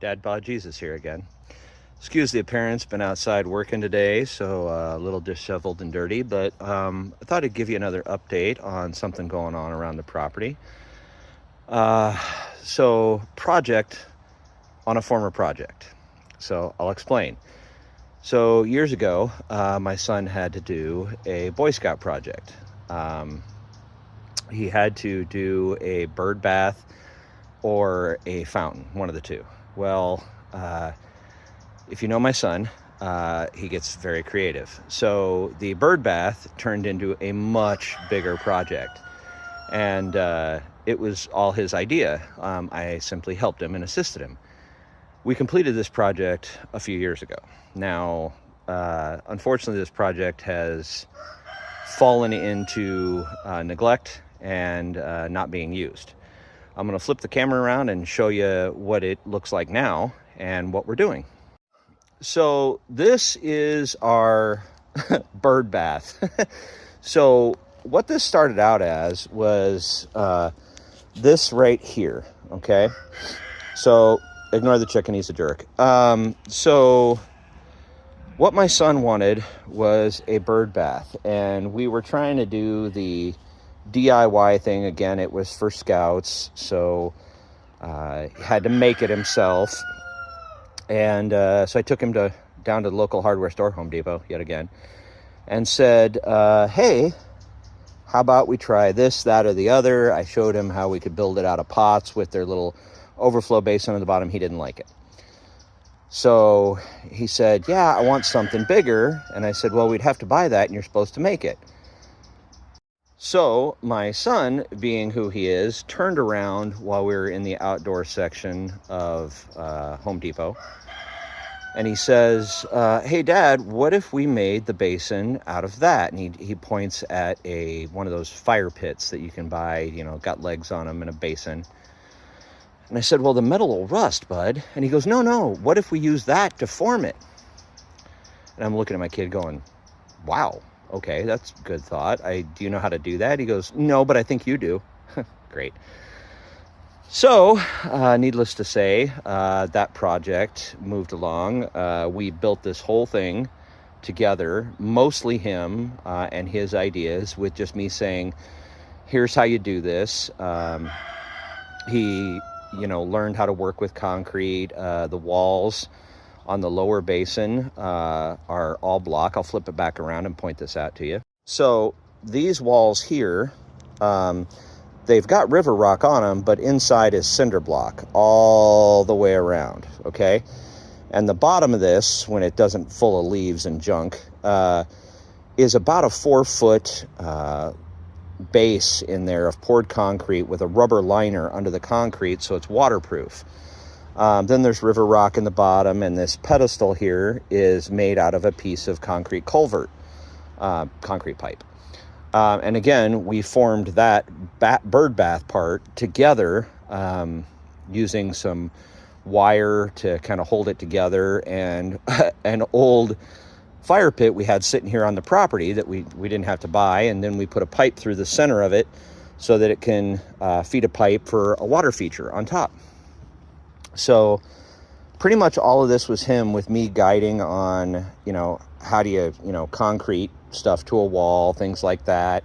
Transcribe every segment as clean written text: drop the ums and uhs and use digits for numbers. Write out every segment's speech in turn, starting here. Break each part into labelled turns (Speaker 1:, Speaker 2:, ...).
Speaker 1: Dad Bod Jesus here again. Excuse the appearance, been outside working today, so a little disheveled and dirty, but I thought I'd give you another update on something going on around the property. Project on a former project. So I'll explain. So years ago, my son had to do a Boy Scout project. He had to do a bird bath or a fountain, one of the two. Well, if you know my son, he gets very creative. So the bird bath turned into a much bigger project. And it was all his idea. I simply helped him and assisted him. We completed this project a few years ago. Now, unfortunately, this project has fallen into neglect and not being used. I'm going to flip the camera around and show you what it looks like now and what we're doing. So this is our bird bath. So what this started out as was this right here, okay? So ignore the chicken, he's a jerk. So what my son wanted was a bird bath, and we were trying to do the DIY thing. Again, it was for scouts, so he had to make it himself. And so I took him down to the local hardware store, Home Depot, yet again, and said, hey, how about we try this, that, or the other? I showed him how we could build it out of pots with their little overflow basin on the bottom. He didn't like it. So he said, yeah, I want something bigger. And I said, well, we'd have to buy that, and you're supposed to make it. So my son, being who he is, turned around while we were in the outdoor section of Home Depot. And he says, hey, Dad, what if we made the basin out of that? And he points at one of those fire pits that you can buy, got legs on them, and a basin. And I said, well, the metal will rust, bud. And he goes, no, what if we use that to form it? And I'm looking at my kid going, wow, okay, that's a good thought. Do you know how to do that? He goes, no, but I think you do. Great. So, needless to say, that project moved along. We built this whole thing together, mostly him and his ideas, with just me saying, here's how you do this. He learned how to work with concrete. The walls on the lower basin are all block. I'll flip it back around and point this out to you. So these walls here, they've got river rock on them, but inside is cinder block all the way around, okay? And the bottom of this, when it doesn't full of leaves and junk, is about a 4-foot base in there of poured concrete with a rubber liner under the concrete, so it's waterproof. Then there's river rock in the bottom, and this pedestal here is made out of a piece of concrete culvert, concrete pipe. And again, we formed that bird bath part together using some wire to kind of hold it together, and an old fire pit we had sitting here on the property that we didn't have to buy, and then we put a pipe through the center of it so that it can feed a pipe for a water feature on top. So pretty much all of this was him, with me guiding on, how do you, concrete stuff to a wall, things like that,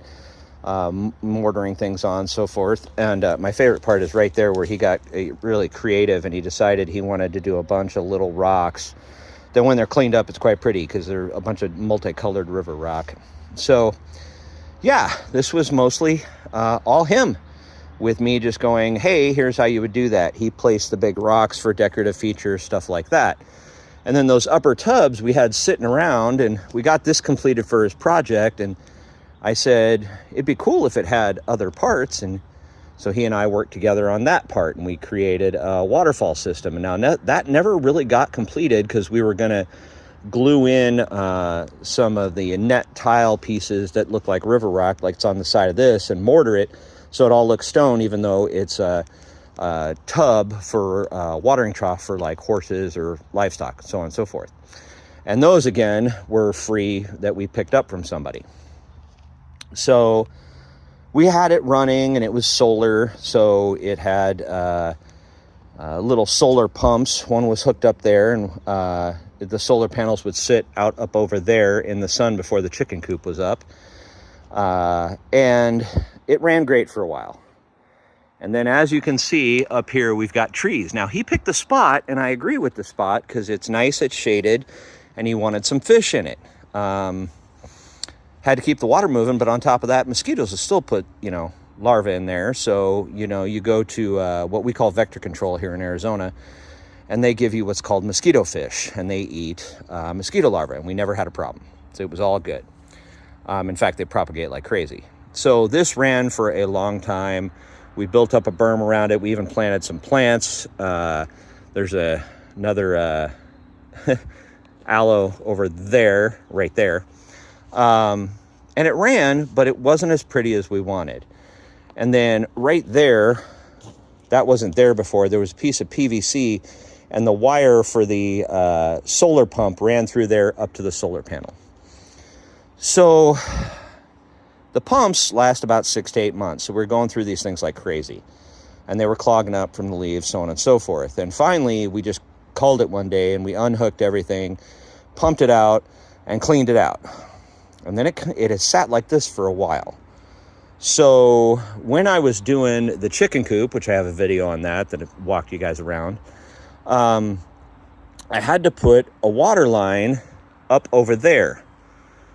Speaker 1: mortaring things on, so forth. And my favorite part is right there where he got really creative, and he decided he wanted to do a bunch of little rocks. Then when they're cleaned up, it's quite pretty because they're a bunch of multicolored river rock. So yeah, this was mostly all him, with me just going, hey, here's how you would do that. He placed the big rocks for decorative features, stuff like that. And then those upper tubs we had sitting around, and we got this completed for his project. And I said, it'd be cool if it had other parts. And so he and I worked together on that part, and we created a waterfall system. And now that never really got completed because we were going to glue in some of the net tile pieces that look like river rock, like it's on the side of this, and mortar it so it all looks stone, even though it's a tub for watering trough for like horses or livestock, so on and so forth. And those, again, were free that we picked up from somebody. So we had it running, and it was solar, so it had little solar pumps. One was hooked up there, and the solar panels would sit out up over there in the sun before the chicken coop was up. And it ran great for a while. And then, as you can see up here, we've got trees. Now, he picked the spot, and I agree with the spot because it's nice, it's shaded, and he wanted some fish in it. Had to keep the water moving, but on top of that, mosquitoes will still put, larvae in there. So, you go to what we call vector control here in Arizona, and they give you what's called mosquito fish, and they eat mosquito larvae, and we never had a problem. So it was all good. In fact, they propagate like crazy. So this ran for a long time. We built up a berm around it. We even planted some plants. There's another aloe over there, right there. And it ran, but it wasn't as pretty as we wanted. And then right there, that wasn't there before. There was a piece of PVC, and the wire for the solar pump ran through there up to the solar panel. So the pumps last about 6 to 8 months. So we're going through these things like crazy. And they were clogging up from the leaves, so on and so forth. And finally, we just called it one day, and we unhooked everything, pumped it out, and cleaned it out. And then it has sat like this for a while. So when I was doing the chicken coop, which I have a video on that I walked you guys around, I had to put a water line up over there.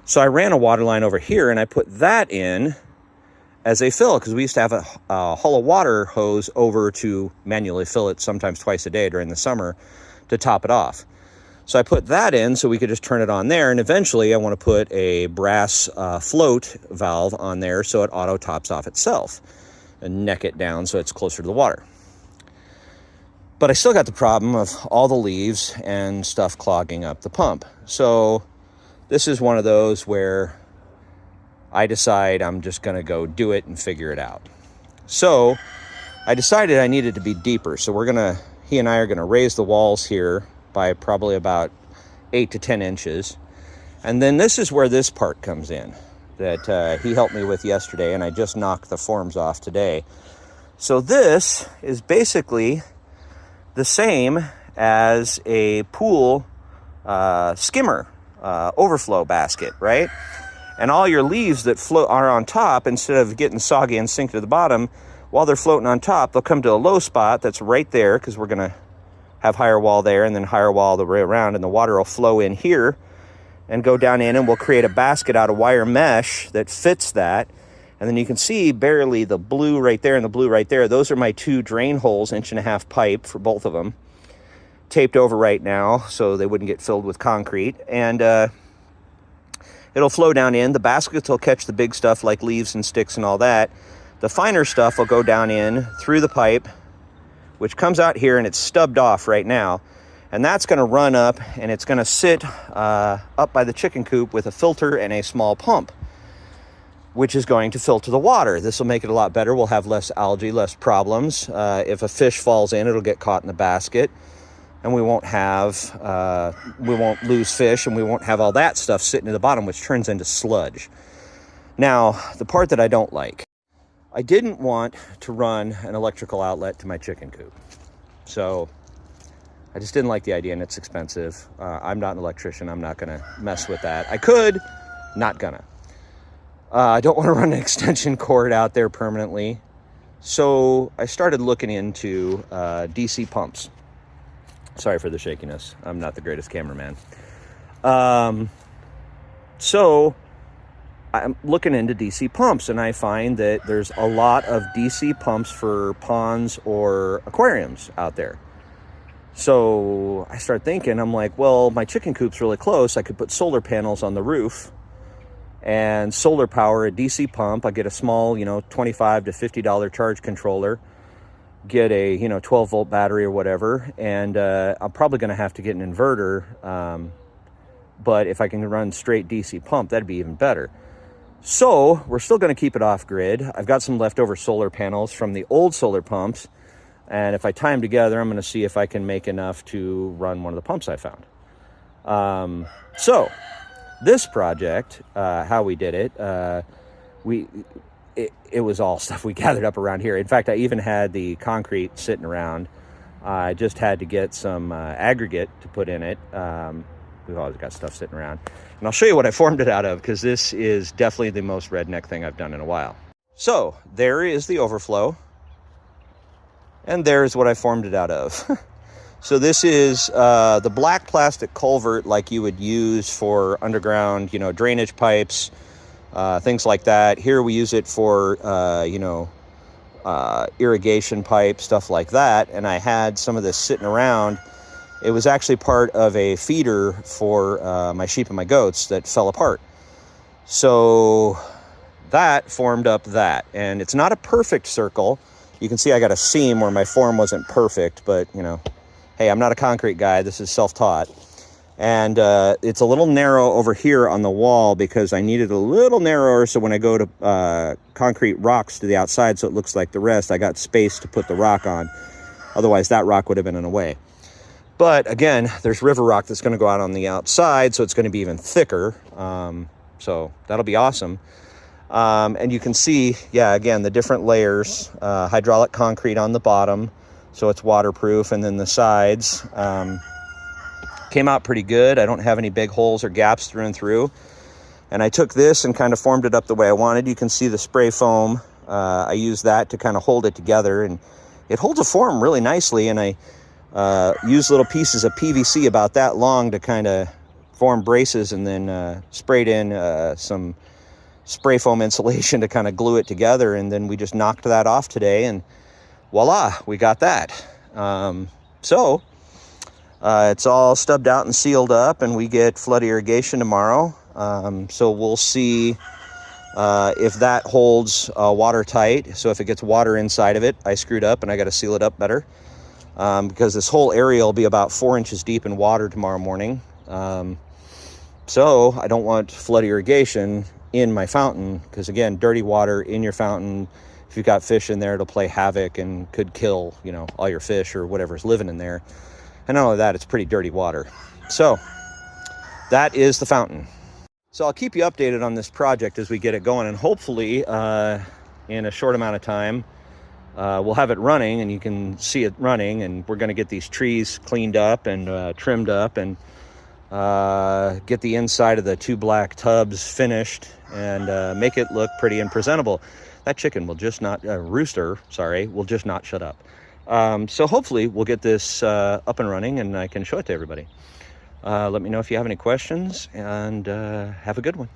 Speaker 1: So I ran a water line over here, and I put that in as a fill, because we used to have a hollow water hose over to manually fill it sometimes twice a day during the summer to top it off. So I put that in so we could just turn it on there, and eventually I want to put a brass float valve on there so it auto tops off itself and neck it down so it's closer to the water. But I still got the problem of all the leaves and stuff clogging up the pump. So this is one of those where I decide I'm just going to go do it and figure it out. So I decided I needed to be deeper. So he and I are going to raise the walls here by probably about 8 to 10 inches. And then this is where this part comes in that he helped me with yesterday, and I just knocked the forms off today. So this is basically the same as a pool skimmer overflow basket, right? And all your leaves that float are on top, instead of getting soggy and sink to the bottom, while they're floating on top, they'll come to a low spot that's right there, because we're going to have higher wall there and then higher wall the way around, and the water will flow in here and go down in, and we'll create a basket out of wire mesh that fits that. And then you can see barely the blue right there and the blue right there. Those are my 2 drain holes, 1.5 inch pipe for both of them, taped over right now so they wouldn't get filled with concrete. And it'll flow down in. The baskets will catch the big stuff like leaves and sticks and all that. The finer stuff will go down in through the pipe, which comes out here, and it's stubbed off right now. And that's going to run up, and it's going to sit up by the chicken coop with a filter and a small pump, which is going to filter the water. This will make it a lot better. We'll have less algae, less problems. If a fish falls in, it'll get caught in the basket, and we won't lose fish, and we won't have all that stuff sitting at the bottom, which turns into sludge. Now, the part that I don't like, I didn't want to run an electrical outlet to my chicken coop. So I just didn't like the idea, and it's expensive. I'm not an electrician. I'm not going to mess with that. I could, not gonna. I don't want to run an extension cord out there permanently. So I started looking into DC pumps. Sorry for the shakiness. I'm not the greatest cameraman. So I'm looking into DC pumps, and I find that there's a lot of DC pumps for ponds or aquariums out there. So I start thinking, I'm like, well, my chicken coop's really close. I could put solar panels on the roof and solar power a DC pump. I get a small, $25 to $50 charge controller, get a, 12 volt battery or whatever. And I'm probably going to have to get an inverter. But if I can run straight DC pump, that'd be even better. So we're still going to keep it off grid. I've got some leftover solar panels from the old solar pumps, and if I tie them together, I'm going to see if I can make enough to run one of the pumps I found. So this project, how we did it, it was all stuff we gathered up around here. In fact, I even had the concrete sitting around. I just had to get some aggregate to put in it. We've always got stuff sitting around. And I'll show you what I formed it out of, because this is definitely the most redneck thing I've done in a while. So there is the overflow. And there's what I formed it out of. So this is the black plastic culvert like you would use for underground, drainage pipes, things like that. Here we use it for, irrigation pipe, stuff like that. And I had some of this sitting around. It was actually part of a feeder for my sheep and my goats that fell apart. So that formed up that. And it's not a perfect circle. You can see I got a seam where my form wasn't perfect, but, hey, I'm not a concrete guy. This is self-taught. And it's a little narrow over here on the wall because I needed a little narrower so when I go to concrete rocks to the outside so it looks like the rest, I got space to put the rock on. Otherwise, that rock would have been in the way. But again, there's river rock that's going to go out on the outside, so it's going to be even thicker. So that'll be awesome. And you can see, again, the different layers, hydraulic concrete on the bottom, so it's waterproof, and then the sides came out pretty good. I don't have any big holes or gaps through and through. And I took this and kind of formed it up the way I wanted. You can see the spray foam. I used that to kind of hold it together, and it holds a form really nicely. And I used little pieces of PVC about that long to kind of form braces, and then sprayed in some spray foam insulation to kind of glue it together. And then we just knocked that off today, and voila, we got that. It's all stubbed out and sealed up, and we get flood irrigation tomorrow. So we'll see if that holds watertight. So if it gets water inside of it, I screwed up and I got to seal it up better, because this whole area will be about 4 inches deep in water tomorrow morning. So I don't want flood irrigation in my fountain, because again, dirty water in your fountain, if you've got fish in there, it'll play havoc and could kill, all your fish or whatever's living in there. And not only that, it's pretty dirty water. So that is the fountain. So I'll keep you updated on this project as we get it going, and hopefully in a short amount of time, we'll have it running and you can see it running, and we're going to get these trees cleaned up and trimmed up, and get the inside of the 2 black tubs finished, and make it look pretty and presentable. That chicken will just not, rooster, sorry, will just not shut up. So hopefully we'll get this up and running, and I can show it to everybody. Let me know if you have any questions, and have a good one.